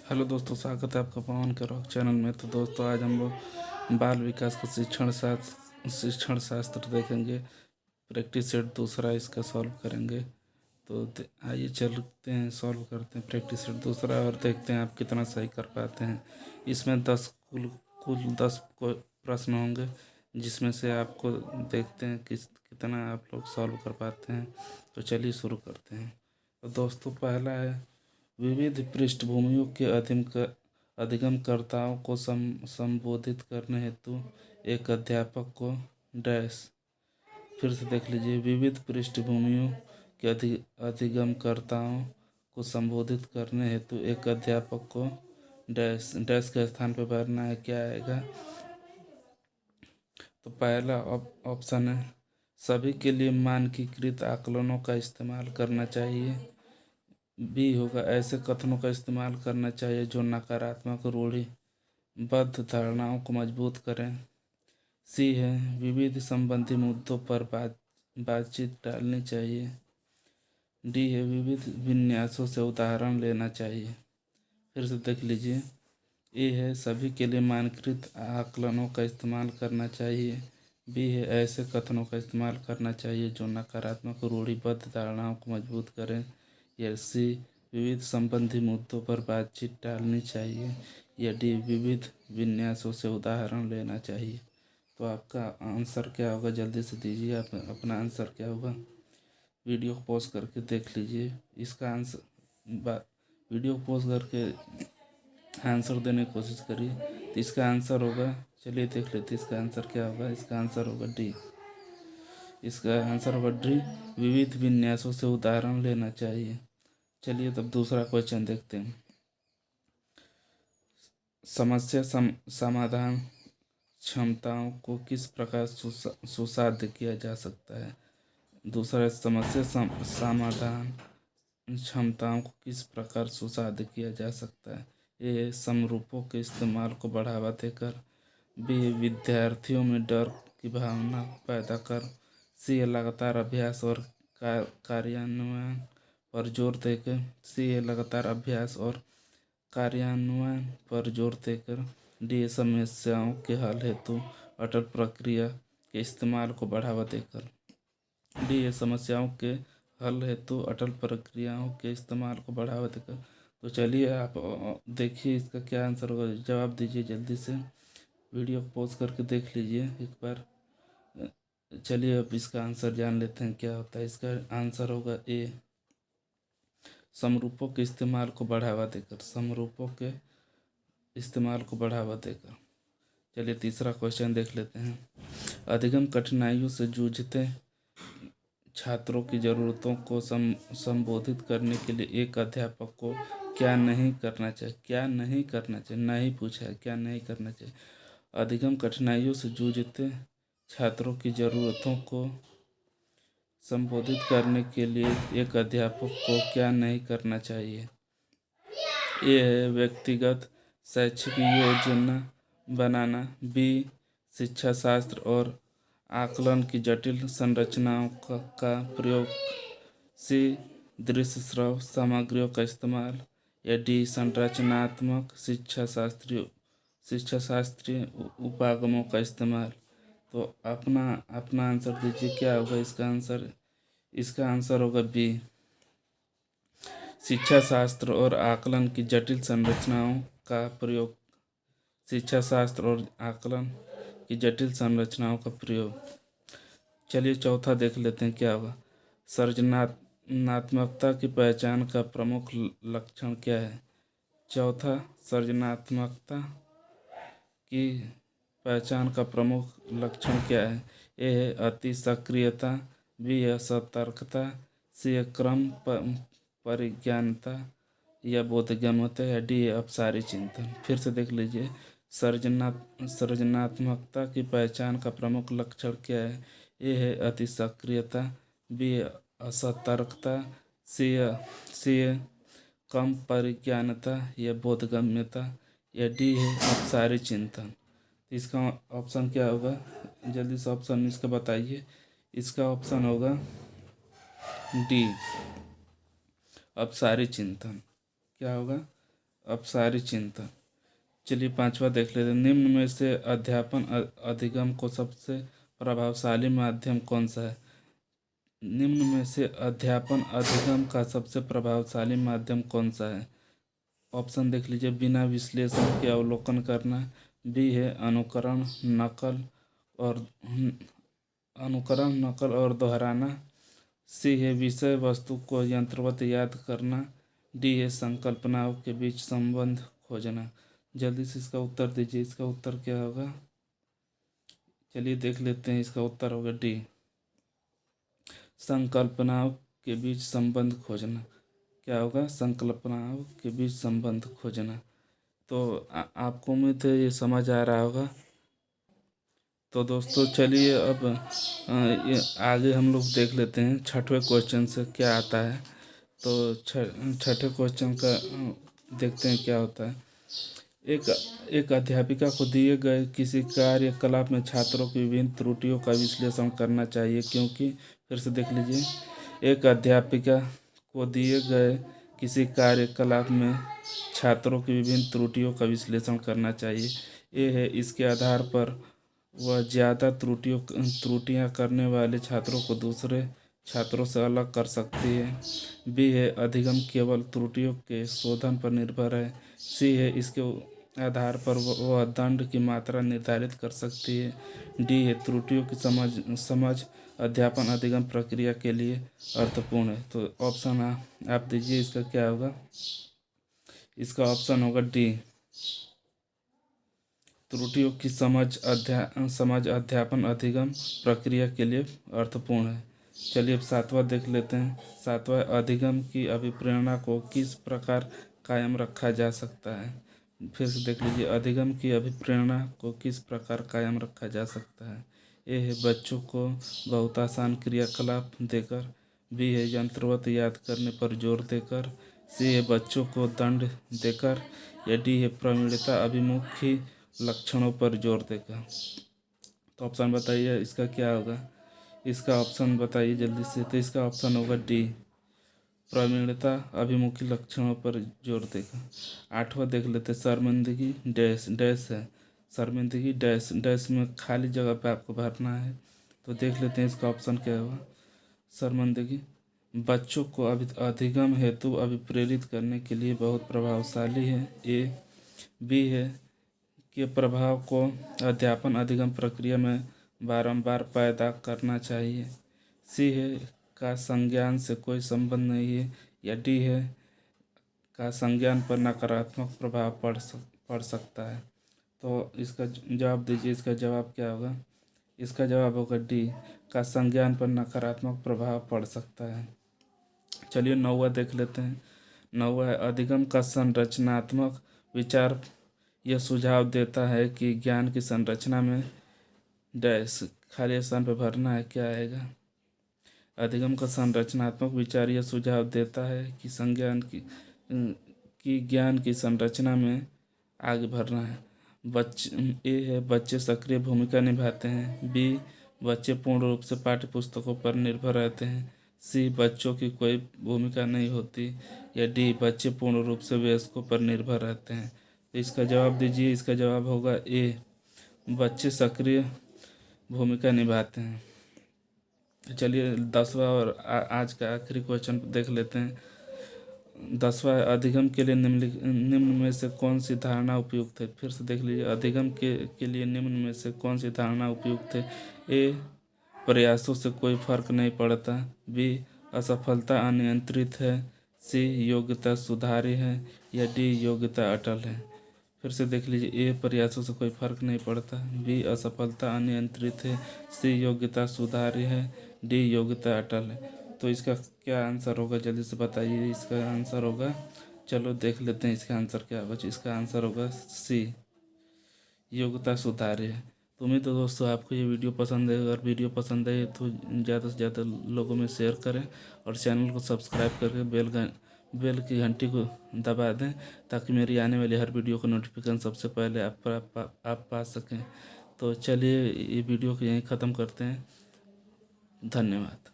Hello दोस्तों, स्वागत है आपका पवन के रॉक चैनल में। तो दोस्तों, आज हम लोग बाल विकास का शिक्षण शास्त्र देखेंगे। प्रैक्टिस सेट दूसरा इसका सॉल्व करेंगे। तो आइए चलते हैं, सॉल्व करते हैं प्रैक्टिस सेट दूसरा और देखते हैं आप कितना सही कर पाते हैं। इसमें 10 कुल कुल 10 को प्रश्न होंगे, जिसमें से आपको देखते हैं कितना आप लोग सॉल्व कर पाते हैं। तो चलिए शुरू करते हैं। तो दोस्तों, पहला है विविध पृष्ठभूमियों के अधिगमकर्ताओं को संबोधित करने हेतु एक अध्यापक को डैश। फिर से देख लीजिए, विविध पृष्ठभूमियों के अधिगमकर्ताओं को संबोधित करने हेतु एक अध्यापक को डैश। डैश के स्थान पर भरना है, क्या आएगा? तो पहला ऑप्शन है सभी के लिए मानकीकृत आकलनों का इस्तेमाल करना चाहिए। बी होगा ऐसे कथनों का इस्तेमाल करना चाहिए जो नकारात्मक रूढ़िबद्ध धारणाओं को मजबूत करें। सी है विविध संबंधी मुद्दों पर बातचीत टालनी चाहिए। डी है विविध विन्यासों से उदाहरण लेना चाहिए। फिर से देख लीजिए, ए है सभी के लिए मानकीकृत आकलनों का इस्तेमाल करना चाहिए। बी है ऐसे कथनों का इस्तेमाल करना चाहिए जो नकारात्मक रूढ़िबद्ध धारणाओं को मजबूत करें। या सी विविध संबंधी मुद्दों पर बातचीत टालनी चाहिए। या डी विविध विन्यासों से उदाहरण लेना चाहिए। तो आपका आंसर क्या होगा? जल्दी से दीजिए आप अपना आंसर क्या होगा। वीडियो को पॉज करके देख लीजिए इसका आंसर। वीडियो को पॉज करके आंसर देने की कोशिश करिए। तो इसका आंसर होगा, चलिए देख लेते इसका आंसर क्या होगा। इसका आंसर होगा डी। इसका आंसर होगा डी, विविध विन्यासों से उदाहरण लेना चाहिए। चलिए तब दूसरा क्वेश्चन देखते हैं। समस्या समाधान क्षमताओं को किस प्रकार सुसाध्य किया जा सकता है? दूसरा, समस्या समाधान क्षमताओं को किस प्रकार सुसाध्य किया जा सकता है? ए समरूपों के इस्तेमाल को बढ़ावा देकर। बी विद्यार्थियों में डर की भावना पैदा कर। सी लगातार अभ्यास और कार्यान्वयन पर जोर देकर। सी लगातार अभ्यास और कार्यान्वयन पर जोर देकर। डी समस्याओं के हल हेतु अटल प्रक्रिया के इस्तेमाल को बढ़ावा देकर। डी समस्याओं के हल हेतु अटल प्रक्रियाओं के इस्तेमाल को बढ़ावा देकर। तो चलिए आप देखिए इसका क्या आंसर होगा, जवाब दीजिए जल्दी से। वीडियो को पॉज करके देख लीजिए एक बार। चलिए अब इसका आंसर जान लेते हैं क्या होता है। इसका आंसर होगा ए समरूपों के इस्तेमाल को बढ़ावा देकर। समरूपों के इस्तेमाल को बढ़ावा देकर। चलिए तीसरा क्वेश्चन देख लेते हैं। अधिगम कठिनाइयों से जूझते छात्रों की ज़रूरतों को संबोधित करने के लिए एक अध्यापक को क्या नहीं करना चाहिए? क्या नहीं करना चाहिए, नहीं पूछा है, क्या नहीं करना चाहिए। अधिगम कठिनाइयों से जूझते छात्रों की ज़रूरतों को संबोधित करने के लिए एक अध्यापक को क्या नहीं करना चाहिए? ए है व्यक्तिगत शैक्षिक योजना बनाना। बी शिक्षा शास्त्र और आकलन की जटिल संरचनाओं का प्रयोग। सी दृश्य श्रव्य सामग्रियों का इस्तेमाल। या डी संरचनात्मक शिक्षा शास्त्रीय उपागमों का इस्तेमाल। तो अपना अपना आंसर दीजिए, क्या होगा इसका आंसर? इसका आंसर होगा बी शिक्षा शास्त्र और आकलन की जटिल संरचनाओं का प्रयोग। शिक्षा शास्त्र और आकलन की जटिल संरचनाओं का प्रयोग। चलिए चौथा देख लेते हैं क्या होगा। सृजनात्मकता की पहचान का प्रमुख लक्षण क्या है? चौथा, सृजनात्मकता की पहचान का प्रमुख लक्षण क्या है? ए है अति सक्रियता। बी है सतर्कता। सी है क्रम परिज्ञानता या बोधगम्यता। या डी है अपसारी चिंतन। फिर से देख लीजिए, सृजनात्मकता की पहचान का प्रमुख लक्षण क्या है? ए है अति सक्रियता। बी है असतर्कता। सी है कम परिज्ञानता या बोधगम्यता। या डी है अपसारी चिंतन। इसका ऑप्शन क्या होगा? जल्दी से ऑप्शन इसका बताइए। इसका ऑप्शन होगा डी अपसारी चिंतन। क्या होगा? अपसारी चिंतन। चलिए पांचवा देख लेते हैं। निम्न में से अध्यापन अधिगम को सबसे प्रभावशाली माध्यम कौन सा है? निम्न में से अध्यापन अधिगम का सबसे प्रभावशाली माध्यम कौन सा है? ऑप्शन देख लीजिए। बिना विश्लेषण के अवलोकन करना, बी है अनुकरण और नकल और दोहराना, सी है विषय वस्तु को यंत्रवत याद करना, डी है संकल्पनाओं के बीच संबंध खोजना। जल्दी से इसका उत्तर दीजिए। इसका उत्तर क्या होगा? चलिए देख लेते हैं। इसका उत्तर होगा डी, संकल्पनाओं के बीच संबंध खोजना। क्या होगा? संकल्पनाओं के बीच संबंध खोजना। तो आपको उम्मीद है ये समझ आ रहा होगा। तो दोस्तों चलिए अब ये आगे हम लोग देख लेते हैं छठवें क्वेश्चन से क्या आता है। तो छठे क्वेश्चन का देखते हैं क्या होता है। एक अध्यापिका को दिए गए किसी कार्यकलाप में छात्रों की विभिन्न त्रुटियों का विश्लेषण करना चाहिए, क्योंकि फिर से देख लीजिए। एक अध्यापिका को दिए गए किसी कार्यकलाप में छात्रों की विभिन्न त्रुटियों का विश्लेषण करना चाहिए। ए है इसके आधार पर वह ज़्यादा त्रुटियां करने वाले छात्रों को दूसरे छात्रों से अलग कर सकती है। बी है अधिगम केवल त्रुटियों के शोधन पर निर्भर है। सी है इसके आधार पर वह दंड की मात्रा निर्धारित कर सकती है। डी है त्रुटियों की समझ अध्यापन अधिगम प्रक्रिया के लिए अर्थपूर्ण है। तो ऑप्शन आप दीजिए। इसका क्या होगा? इसका ऑप्शन होगा डी, त्रुटियों की समझ अध्यापन अधिगम प्रक्रिया के लिए अर्थपूर्ण है। चलिए अब सातवां देख लेते हैं। सातवां, अधिगम की अभिप्रेरणा को किस प्रकार कायम रखा जा सकता है? फिर से देख लीजिए। अधिगम की अभिप्रेरणा को किस प्रकार कायम रखा जा सकता है? ए है बच्चों को बहुत आसान क्रियाकलाप देकर, बी है यंत्रवत याद करने पर जोर देकर, सी है बच्चों को दंड देकर, या डी है प्रवीणता अभिमुखी लक्षणों पर जोर देकर। तो ऑप्शन बताइए इसका क्या होगा? इसका ऑप्शन बताइए जल्दी से। तो इसका ऑप्शन होगा डी, प्रवीणता अभिमुखी लक्षणों पर जोर देगा। आठवां देख लेते। शर्मिंदगी डैश डैश है। शर्मिंदगी डैश डैश में खाली जगह पे आपको भरना है। तो देख लेते हैं इसका ऑप्शन क्या होगा। शर्मिंदगी बच्चों को अधिगम हेतु अभिप्रेरित करने के लिए बहुत प्रभावशाली है। ए, बी है के प्रभाव को अध्यापन अधिगम प्रक्रिया में बारंबार पैदा करना चाहिए। सी है का संज्ञान से कोई संबंध नहीं है, या डी है का संज्ञान पर नकारात्मक प्रभाव पड़ सकता है। तो इसका जवाब दीजिए। इसका जवाब क्या होगा? इसका जवाब होगा डी, का संज्ञान पर नकारात्मक प्रभाव पड़ सकता है। चलिए नौवां देख लेते हैं। नौवां है अधिगम का संरचनात्मक विचार यह सुझाव देता है कि ज्ञान की संरचना में डैश खाली स्थान पर भरना है। क्या आएगा? अधिगम का संरचनात्मक विचार यह सुझाव देता है कि संज्ञान की ज्ञान की संरचना में आगे भरना है। ए है बच्चे सक्रिय भूमिका निभाते हैं। बी, बच्चे पूर्ण रूप से पाठ्य पुस्तकों पर निर्भर रहते हैं। सी, बच्चों की कोई भूमिका नहीं होती, या डी, बच्चे पूर्ण रूप से वयस्कों पर निर्भर रहते हैं। तो इसका जवाब दीजिए। इसका जवाब होगा ए, बच्चे सक्रिय भूमिका निभाते हैं। चलिए 10वां और आज का आखिरी क्वेश्चन देख लेते हैं। 10वां, अधिगम के लिए निम्न में से कौन सी धारणा उपयुक्त है? फिर से देख लीजिए। अधिगम के लिए निम्न में से कौन सी धारणा उपयुक्त है? ए, प्रयासों से कोई फर्क नहीं पड़ता। बी, असफलता अनियंत्रित है। सी, योग्यता सुधारी है, या डी, योग्यता अटल है। फिर से देख लीजिए। ए, प्रयासों से कोई फर्क नहीं पड़ता। बी, असफलता अनियंत्रित है। सी, योग्यता सुधारी है। डी, योग्यता अटल है। तो इसका क्या आंसर होगा? जल्दी से बताइए। इसका आंसर होगा, चलो देख लेते हैं इसका आंसर क्या होगा। इसका आंसर होगा सी, योग्यता सुधारी है। तो उम्मीद है दोस्तों आपको ये वीडियो पसंद है। अगर वीडियो पसंद है तो ज़्यादा से ज़्यादा लोगों में शेयर करें और चैनल को सब्सक्राइब करके बेल की घंटी को दबा दें, ताकि मेरी आने वाली हर वीडियो का नोटिफिकेशन सबसे पहले आप पा सकें। तो चलिए ये वीडियो को यहीं ख़त्म करते हैं। धन्यवाद।